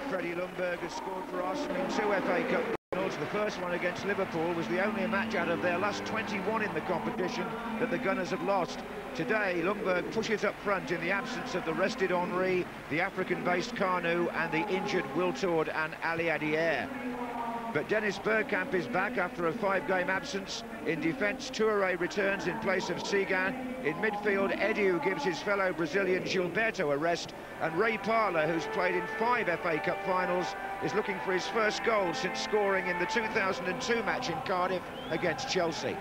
Freddie Ljungberg has scored for Arsenal in 2 FA Cup finals. The first one against Liverpool was the only match out of their last 21 in the competition that the Gunners have lost. Today, Ljungberg pushes up front in the absence of the rested Henry, the African-based Kanu and the injured Wiltord and Ali Adier. But Dennis Bergkamp is back after a 5-game absence. In defence, Touré returns in place of Segan. In midfield, Edu gives his fellow Brazilian Gilberto a rest. And Ray Parlour, who's played in 5 FA Cup finals, is looking for his first goal since scoring in the 2002 match in Cardiff against Chelsea.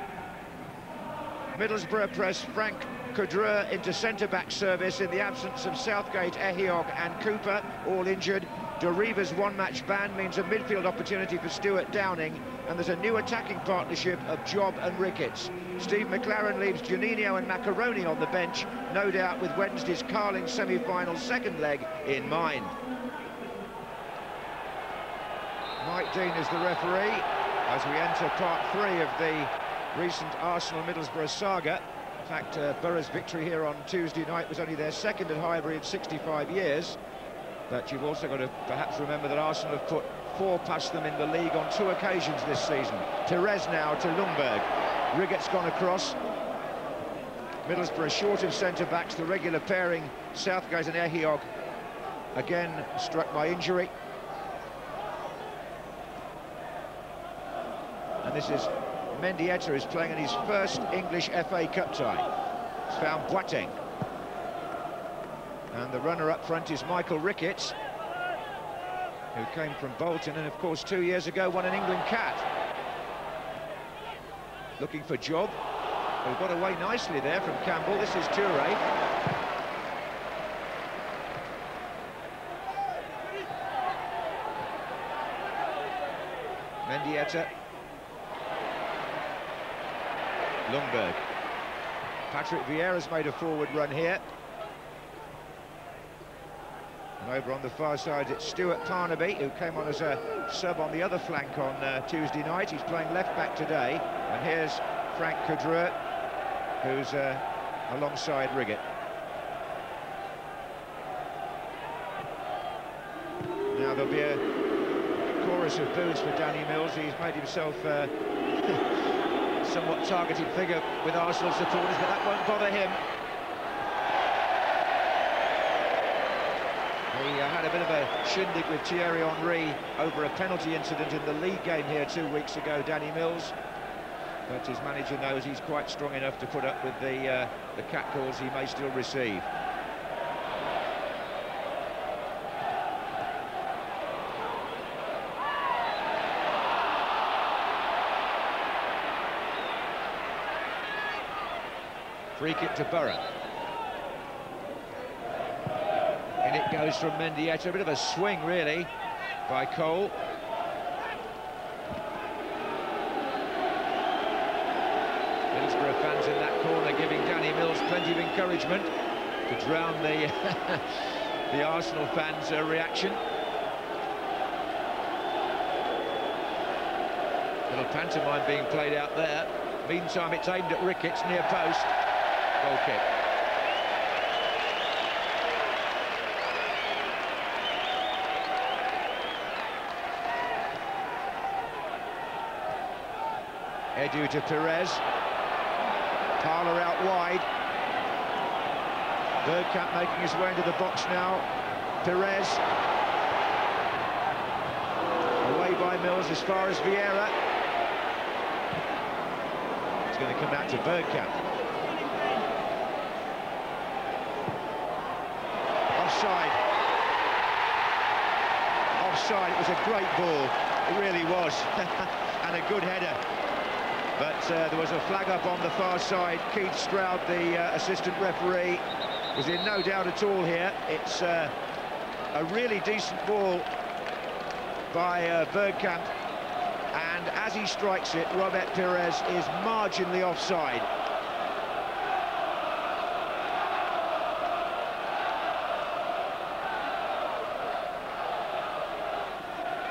Middlesbrough press Frank Cudreux into centre-back service in the absence of Southgate, Ehiog and Cooper, all injured. Doriva's one-match ban means a midfield opportunity for Stuart Downing, and there's a new attacking partnership of Job and Ricketts. Steve McLaren leaves Juninho and Macaroni on the bench, no doubt with Wednesday's Carling semi-final second leg in mind. Mike Dean is the referee as we enter part 3 of the recent Arsenal-Middlesbrough saga. In fact, Borough's victory here on Tuesday night was only their second at Highbury in 65 years. But you've also got to perhaps remember that Arsenal have put 4 past them in the league on 2 occasions this season. Perez now to Ljungberg. Ricketts gone across. Middlesbrough short of centre-backs, the regular pairing, Southgate and Ehiog, again struck by injury. And this is Mendieta is playing in his first English FA Cup tie. He's found Boateng. And the runner up front is Michael Ricketts, who came from Bolton and, of course, 2 years ago won an England cap. Looking for Job, who got away nicely there from Campbell. This is Touré. Mendieta. Ljungberg. Patrick Vieira's made a forward run here. And over on the far side, it's Stuart Parnaby, who came on as a sub on the other flank on Tuesday night. He's playing left-back today. And here's Frank Cudreux, who's alongside Riggett. Now there'll be a chorus of boos for Danny Mills. He's made himself somewhat targeted figure with Arsenal supporters, but that won't bother him. He had a bit of a shindig with Thierry Henry over a penalty incident in the league game here 2 weeks ago, Danny Mills. But his manager knows he's quite strong enough to put up with the catcalls he may still receive. Free kick to Borough. In it goes from Mendieta, a bit of a swing really by Cole. Middlesbrough fans in that corner giving Danny Mills plenty of encouragement to drown the the Arsenal fans' reaction. Little pantomime being played out there. Meantime, it's aimed at Ricketts near post. Goal kick. Edu to Perez. Parlour out wide. Bergkamp making his way into the box now. Perez. Away by Mills as far as Vieira. It's going to come back to Bergkamp. Offside. Offside. It was a great ball. It really was. And a good header. But there was a flag up on the far side. Keith Stroud, the assistant referee, was in no doubt at all here. It's a really decent ball by Bergkamp. And as he strikes it, Robert Perez is marginally offside.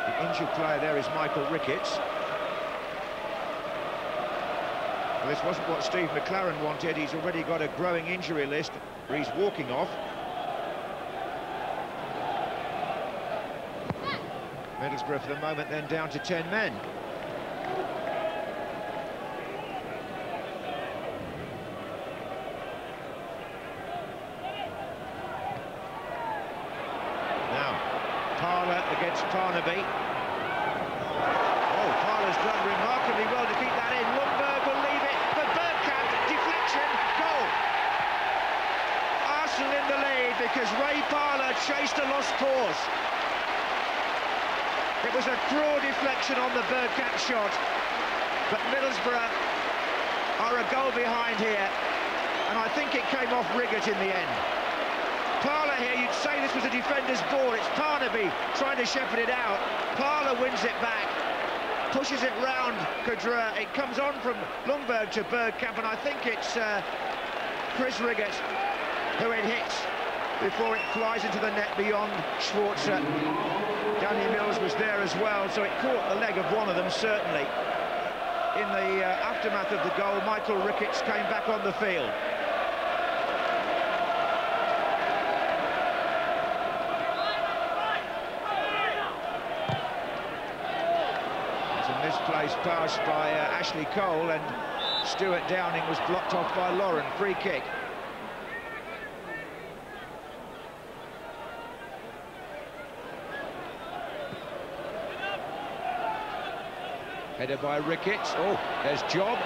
The injured player there is Michael Ricketts. Well, this wasn't what Steve McLaren wanted. He's already got a growing injury list where he's walking off. Middlesbrough for the moment then down to 10 men. Now, Parlour against Parnaby. Oh, Parlour's done remarkably well to keep that in. Lundberg will leave it, but Bergkamp, deflection, goal. Arsenal in the lead because Ray Parlour chased a lost cause. It was a cruel deflection on the Bergkamp shot, but Middlesbrough are a goal behind here, and I think it came off Riggott in the end. Parlour here, you'd say this was a defender's ball. It's Parnaby trying to shepherd it out. Parlour wins it back, pushes it round Kudra. It comes on from Lundberg to Bergkamp, and I think it's Chris Riggott who it hits before it flies into the net beyond Schwarzer. Danny Mills was there as well, so it caught the leg of one of them, certainly. In the aftermath of the goal, Michael Ricketts came back on the field. It's a misplaced pass by Ashley Cole, and Stuart Downing was blocked off by Lauren. Free kick. Headed by Ricketts. Oh, there's Job.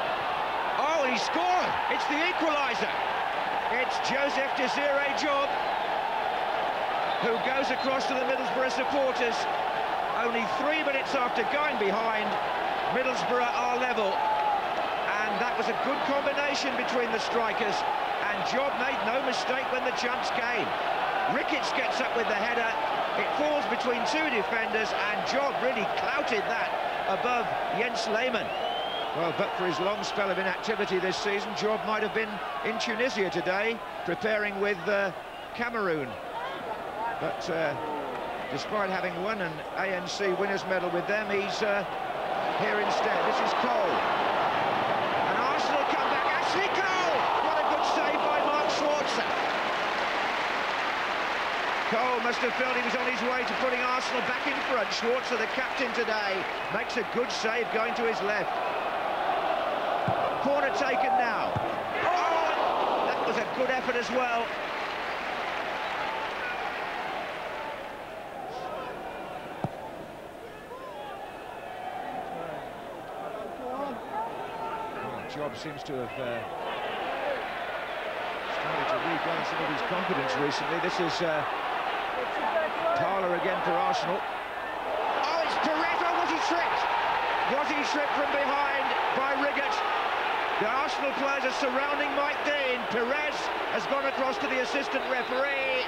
Oh, and he scored! It's the equaliser. It's Joseph Desiree Job who goes across to the Middlesbrough supporters. Only 3 minutes after going behind, Middlesbrough are level. And that was a good combination between the strikers. And Job made no mistake when the chance came. Ricketts gets up with the header. It falls between 2 defenders, and Job really clouted that above Jens Lehmann. Well, but for his long spell of inactivity this season, Job might have been in Tunisia today, preparing with Cameroon. But despite having won an ANC winners' medal with them, he's here instead. This is Cole. And Arsenal come back. Ashley Cole! What a good save by Mark Schwarzer. Cole must have felt he was on his way to putting Arsenal back in front. Schwarzer, the captain today, makes a good save going to his left. Corner taken now. Oh, that was a good effort as well. Well, Job seems to have started to regain some of his confidence recently. This is Parlour again for Arsenal. Oh, it's Perez. Oh, was he tripped? Was he tripped from behind by Riggott? The Arsenal players are surrounding Mike Dean. Perez has gone across to the assistant referee.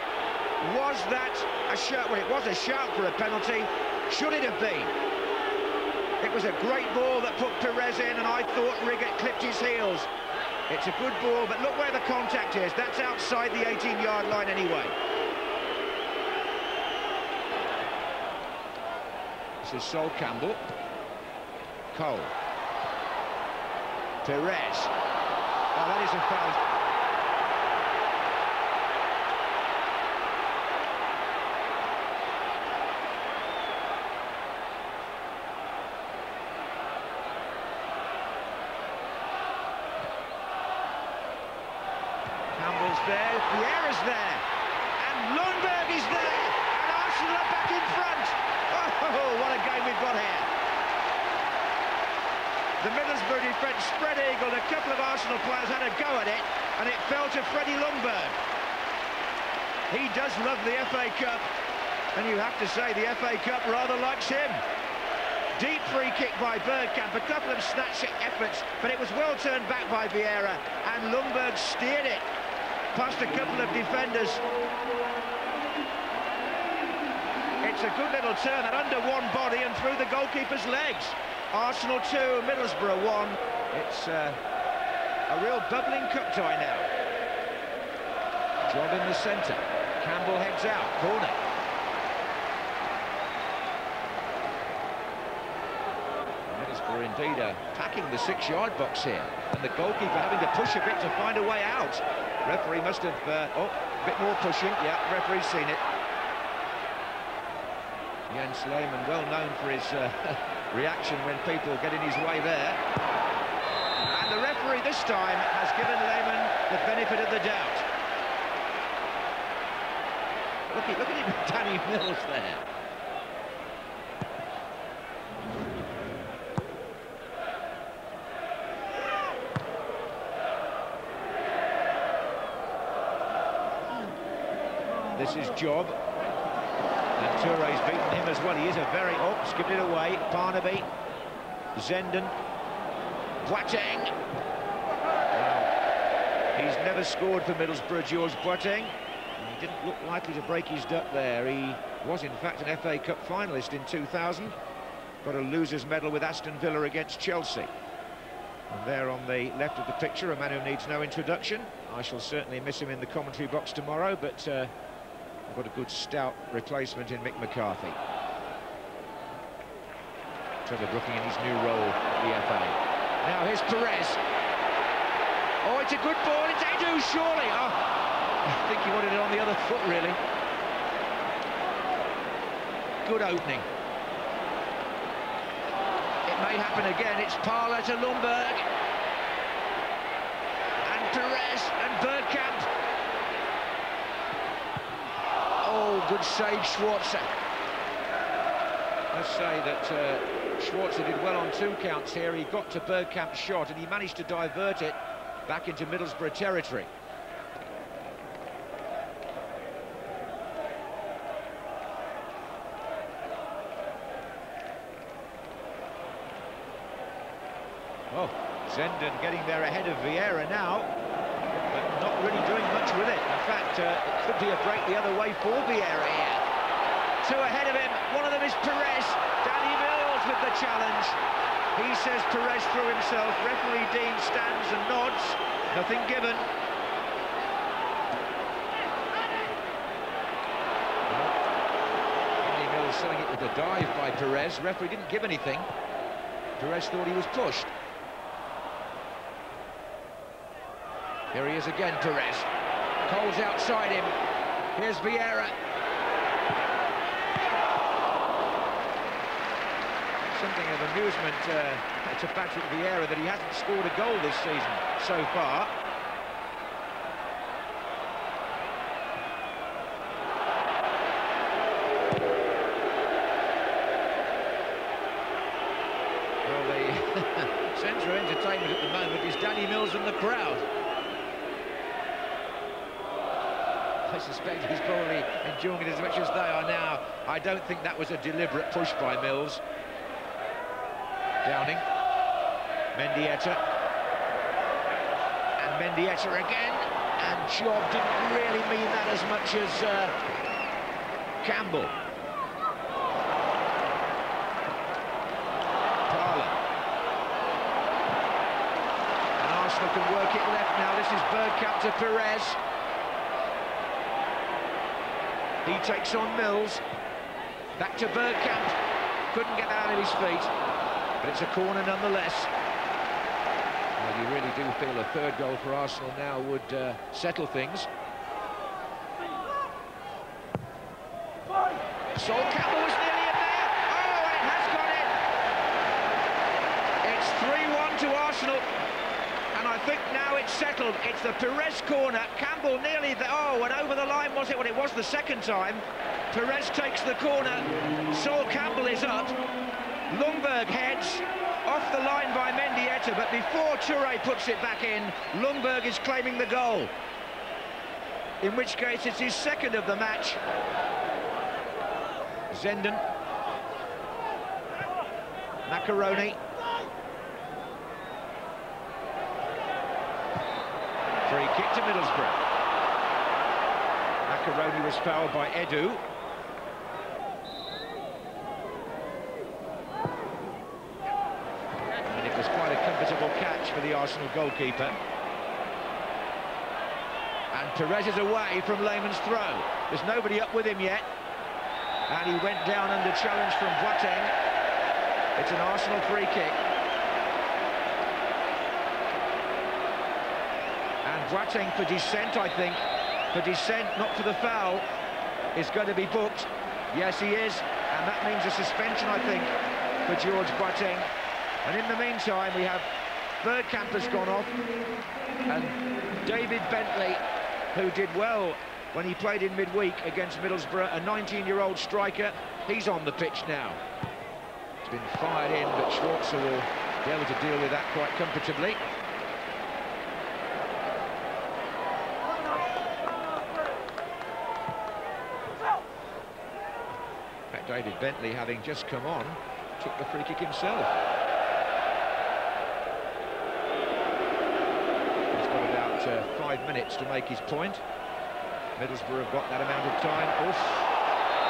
Was that a shout? Well, it was a shout for a penalty. Should it have been? It was a great ball that put Perez in, and I thought Riggott clipped his heels. It's a good ball, but look where the contact is. That's outside the 18-yard line anyway. This is Sol Campbell. Cole. Perez. Oh, that is a foul. Campbell's there, Vieira's there, and Lundberg is there, and Arsenal are back in front. Oh, what a game we've got here. The Middlesbrough defence spread eagled. A couple of Arsenal players had a go at it, and it fell to Freddie Lundberg. He does love the FA Cup, and you have to say the FA Cup rather likes him. Deep free kick by Bergkamp, a couple of snatch efforts, but it was well turned back by Vieira, and Lundberg steered it past a couple of defenders. It's a good little turn and under one body and through the goalkeeper's legs. Arsenal 2, Middlesbrough 1. It's a real bubbling cup tie now. Job in the centre. Campbell heads out. Corner. Middlesbrough indeed are packing the 6-yard box here, and the goalkeeper having to push a bit to find a way out. Referee must have... oh, a bit more pushing. Yeah, referee's seen it. Jens Lehmann, well known for his reaction when people get in his way there. And the referee this time has given Lehmann the benefit of the doubt. Look at him, Danny Mills there. This is Job. And Touré's beaten him as well. He is a very... Oh, skipped it away. Barnaby. Zenden. Boateng. Well, he's never scored for Middlesbrough, George Boateng. He didn't look likely to break his duck there. He was, in fact, an FA Cup finalist in 2000. Got a loser's medal with Aston Villa against Chelsea. And there on the left of the picture, a man who needs no introduction. I shall certainly miss him in the commentary box tomorrow, but... I've got a good stout replacement in Mick McCarthy. Trevor Brooking in his new role at the FA. Now here's Perez. Oh, it's a good ball. It's Edu, surely. Oh, I think he wanted it on the other foot, really. Good opening. It may happen again. It's Parler to Lundberg. And Perez and Bergkamp. Oh, good save, Schwarzer. Let's say that Schwarzer did well on 2 counts here. He got to Bergkamp's shot and he managed to divert it back into Middlesbrough territory. Oh, Zenden getting there ahead of Vieira now, but not really doing much with it. In fact, it could be a break the other way for Vieira here. 2 ahead of him, one of them is Perez. Danny Mills with the challenge. He says Perez threw himself. Referee Dean stands and nods. Nothing given. Danny Mills selling it with a dive by Perez. Referee didn't give anything. Perez thought he was pushed. Here he is again, Perez. Cole's outside him. Here's Vieira. Something of amusement to Patrick Vieira that he hasn't scored a goal this season so far. Well, the centre of entertainment at the moment is Danny Mills and the crowd. I suspect he's probably enjoying it as much as they are now. I don't think that was a deliberate push by Mills. Downing. Mendieta. And Mendieta again. And Job didn't really mean that as much as Campbell. Parler. And Arsenal can work it left now. This is Bergkamp to Perez. He takes on Mills. Back to Bergkamp. Couldn't get out of his feet. But it's a corner nonetheless. Well, you really do feel a 3rd goal for Arsenal now would settle things. Sol Campbell was nearly in there. Oh, and it has got it. It's 3-1 to Arsenal. And I think now it's settled. It's the Perez corner. Campbell nearly there. Oh, and over the line was it? Well, it was the 2nd time. Perez takes the corner. Sol Campbell is up. Lundberg heads off the line by Mendieta, but before Touré puts it back in, Lundberg is claiming the goal. In which case, it's his 2nd of the match. Zenden. Macaroni. Free kick to Middlesbrough. Macaroni was fouled by Edu. And it was quite a comfortable catch for the Arsenal goalkeeper. And Perez is away from Lehmann's throw. There's nobody up with him yet. And he went down under challenge from Boateng. It's an Arsenal free kick. And Boateng for dissent, I think. For dissent, not for the foul, is going to be booked. Yes, he is. And and that means a suspension, I think, for George Boateng. And in the meantime, we have Bergkamp has gone off, and David Bentley, who did well when he played in midweek against Middlesbrough, a 19-year-old striker, he's on the pitch now. It's been fired in, but Schwarzer will be able to deal with that quite comfortably. In fact, David Bentley, having just come on, took the free kick himself. He's got about 5 minutes to make his point. Middlesbrough have got that amount of time. Oof.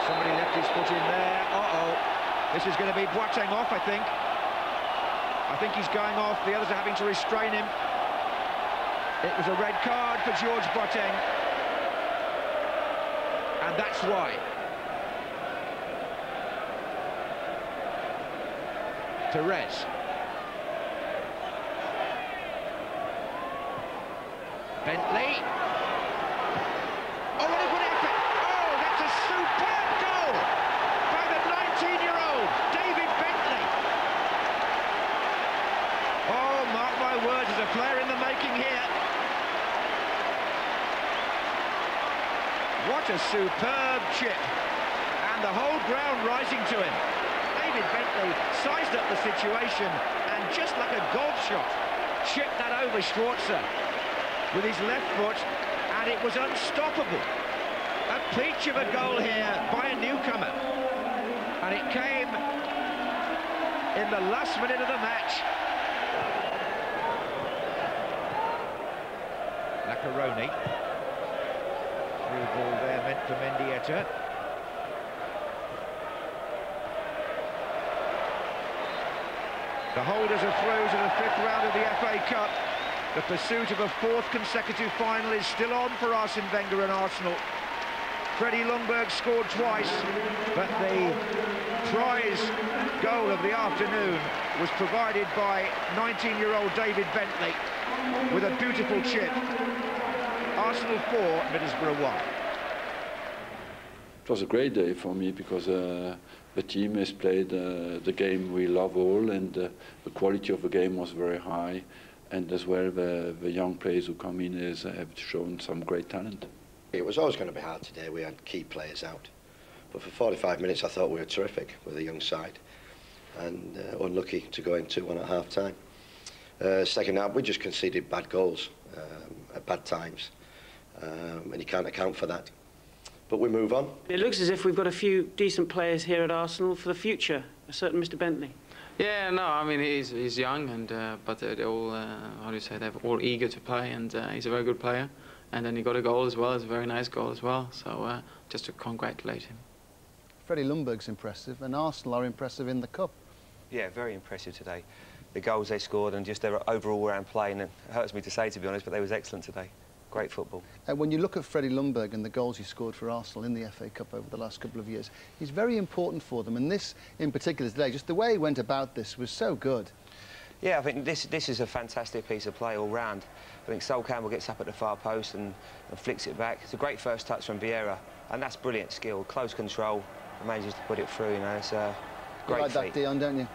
Somebody left his foot in there. Uh-oh. This is going to be Boateng off, I think. I think he's going off. The others are having to restrain him. It was a red card for George Boateng. And that's why. Perez. Bentley. Oh, what a good effort! Oh, that's a superb goal by the 19-year-old David Bentley. Oh, mark my words, there's a player in the making here. What a superb chip, and the whole ground rising to him. David Bentley sized up the situation and just like a golf shot, chipped that over Schwarzer with his left foot, and it was unstoppable. A peach of a goal here by a newcomer, and it came in the last minute of the match. Macaroni. Through ball there meant for Mendieta. The holders are through to the 5th round of the FA Cup. The pursuit of a 4th consecutive final is still on for Arsene Wenger and Arsenal. Freddie Ljungberg scored twice, but the prize goal of the afternoon was provided by 19-year-old David Bentley with a beautiful chip. Arsenal 4, Middlesbrough 1. It was a great day for me because the team has played the game we love all, and the quality of the game was very high, and as well the young players who come in have shown some great talent. It was always going to be hard today. We had key players out, but for 45 minutes I thought we were terrific with the young side, and unlucky to go in 2-1 at half time. Second half we just conceded bad goals at bad times, and you can't account for that. But we move on. It looks as if we've got a few decent players here at Arsenal for the future, a certain Mr. Bentley. Yeah, no, I mean, he's young, and but they're all, how do you say, they're all eager to play, and he's a very good player. And then he got a goal as well, it's a very nice goal as well, so just to congratulate him. Freddie Ljungberg's impressive, and Arsenal are impressive in the Cup. Yeah, very impressive today. The goals they scored and just their overall round play, and it hurts me to say, to be honest, but they was excellent today. Great football. When you look at Freddie Ljungberg and the goals he scored for Arsenal in the FA Cup over the last couple of years, he's very important for them, and this in particular today, just the way he went about this was so good. Yeah, I think this is a fantastic piece of play all round. I think Sol Campbell gets up at the far post and flicks it back. It's a great first touch from Vieira, and that's brilliant skill, close control, and manages to put it through. You know, it's a great feat. You like that, Dion, don't you?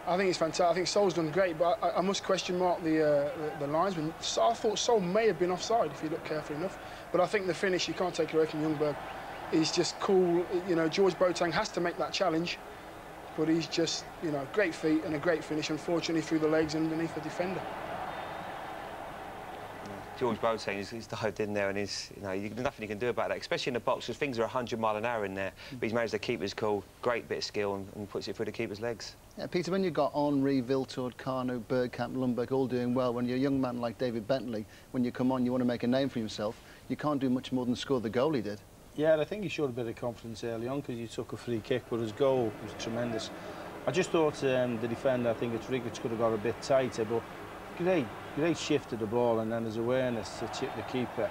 I think it's fantastic. I think Sol's done great, but I must question mark the linesman. I thought Sol may have been offside if you look carefully enough, but I think the finish you can't take away from Ljungberg. He's just cool. You know, George Boateng has to make that challenge, but he's just, you know, great feet and a great finish. Unfortunately, through the legs underneath the defender. George Boateng, he's dived in there, and there's nothing you can do about that, especially in the box, because things are 100 mile an hour in there. But he's managed to keep his cool, great bit of skill, and puts it through the keeper's legs. Yeah, Peter, when you've got Henry, Viltord, Carno, Bergkamp, Ljungberg all doing well, when you're a young man like David Bentley, when you come on, you want to make a name for yourself, you can't do much more than score the goal he did. Yeah, I think he showed a bit of confidence early on because he took a free kick, but his goal was tremendous. I just thought the defender, I think it's Ricketts, could have got a bit tighter, but great shift of the ball, and then his awareness to chip the keeper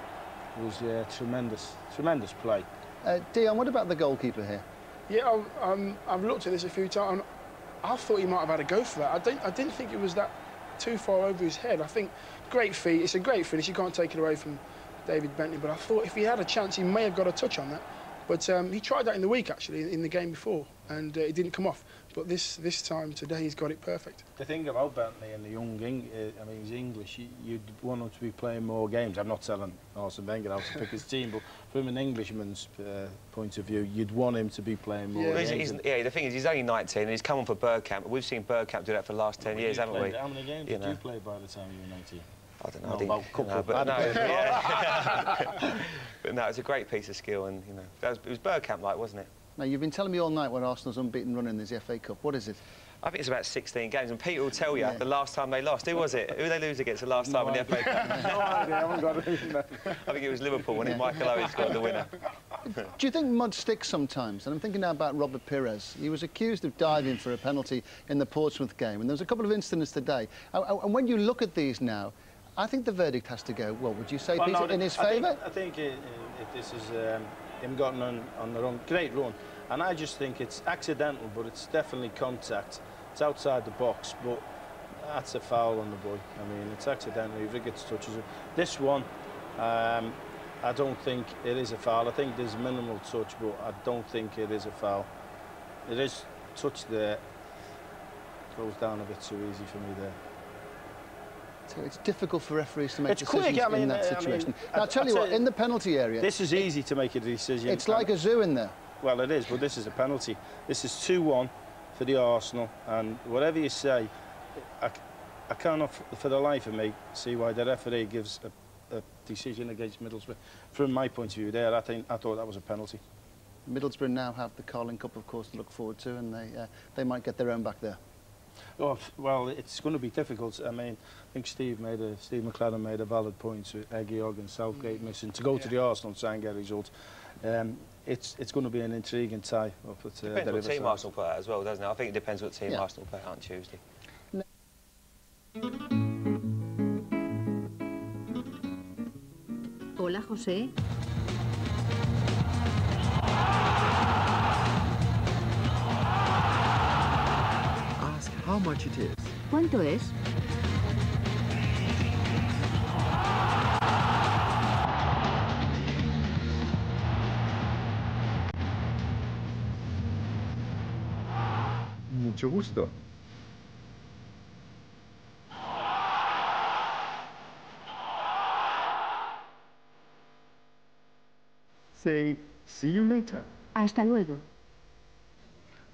was tremendous play. Dion, what about the goalkeeper here? Yeah, I've looked at this a few times. I thought he might have had a go for that. I didn't think it was that too far over his head. I think great feet. It's a great finish. You can't take it away from David Bentley. But I thought if he had a chance, he may have got a touch on that. But he tried that in the week, actually, in the game before, and it didn't come off. But this time, today, he's got it perfect. The thing about Bentley and the young, I mean, he's English, you'd want him to be playing more games. I'm not telling Arsene Wenger how to pick his team, but from an Englishman's point of view, you'd want him to be playing more games. The thing is, he's only 19 and he's come on for Bergkamp. We've seen Bergkamp do that for the last 10 years, haven't we? How many games did you play by the time you were 19? I don't know. But no, it's a great piece of skill, and you know, it was Bergkamp-like, wasn't it? Now, you've been telling me all night what Arsenal's unbeaten run in this FA Cup. What is it? I think it's about 16 games, and Peter will tell you the last time they lost. Who was it? Who did they lose against the last time in the FA Cup? No idea, I haven't got it. I think it was Liverpool when Michael Owen got the winner. Do you think mud sticks sometimes? And I'm thinking now about Robert Pires. He was accused of diving for a penalty in the Portsmouth game, and there was a couple of incidents today. And when you look at these now, I think the verdict has to go, well, would you say, Peter, in his favour? I think this is him gotten on the wrong, great run. And I just think it's accidental, but it's definitely contact. It's outside the box, but that's a foul on the boy. I mean, it's accidental. If Ricketts touches it. This one, I don't think it is a foul. I think there's minimal touch, but I don't think it is a foul. It is touch there. Goes down a bit too easy for me there. So it's difficult for referees to make decisions quick, in that situation. Now, I'll tell you what, in the penalty area... This is easy to make a decision. It's like a zoo in there. Well, it is, but this is a penalty. This is 2-1 for the Arsenal, and whatever you say, I cannot, for the life of me, see why the referee gives a decision against Middlesbrough. From my point of view there, I thought that was a penalty. Middlesbrough now have the Carling Cup, of course, to look forward to, and they might get their own back there. Oh, well, it's going to be difficult. I mean, I think Steve McLaren made a valid point with Egiog and Southgate missing. To go to the Arsenal and try and get a result, it's going to be an intriguing tie. Depends what team Arsenal put out as well, doesn't it? I think it depends what team Arsenal put out on Tuesday. Hola, José. How much it is? ¿Cuánto es? Mucho gusto. Say, see you later. Hasta luego.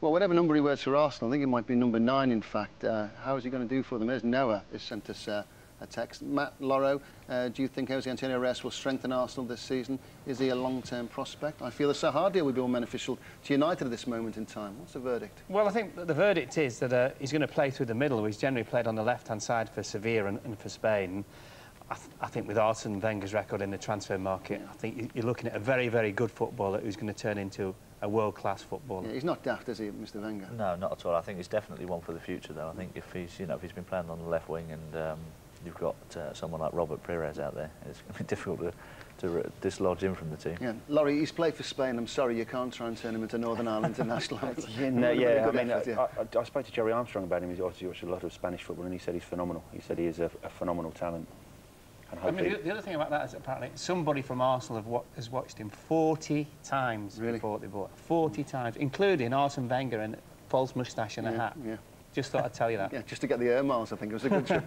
Well, whatever number he wears for Arsenal, I think it might be number 9, in fact. How is he going to do for them? There's Noah has sent us a text. Matt Lorrow, do you think Jose Antonio Reyes will strengthen Arsenal this season? Is he a long-term prospect? I feel the Sahar deal would be more beneficial to United at this moment in time. What's the verdict? Well, I think the verdict is that he's going to play through the middle. He's generally played on the left-hand side for Sevilla and for Spain. I think with Arsene Wenger's record in the transfer market, I think you're looking at a very, very good footballer who's going to turn into a world-class footballer. Yeah, he's not daft, is he, Mr. Wenger? No, not at all. I think he's definitely one for the future, though. I think if he's been playing on the left wing and you've got someone like Robert Pires out there, it's going to be difficult to dislodge him from the team. Yeah, Laurie, he's played for Spain. I'm sorry, you can't try and turn him into Northern Ireland international. I spoke to Jerry Armstrong about him. He's obviously watched a lot of Spanish football, and he said he's phenomenal. He said he is a phenomenal talent. I mean, the other thing about that is apparently somebody from Arsenal has watched him 40 times before they bought. 40 times, including Arsene Wenger and false moustache and a hat. Yeah. Just thought I'd tell you that. Yeah, just to get the air miles, I think. It was a good trip.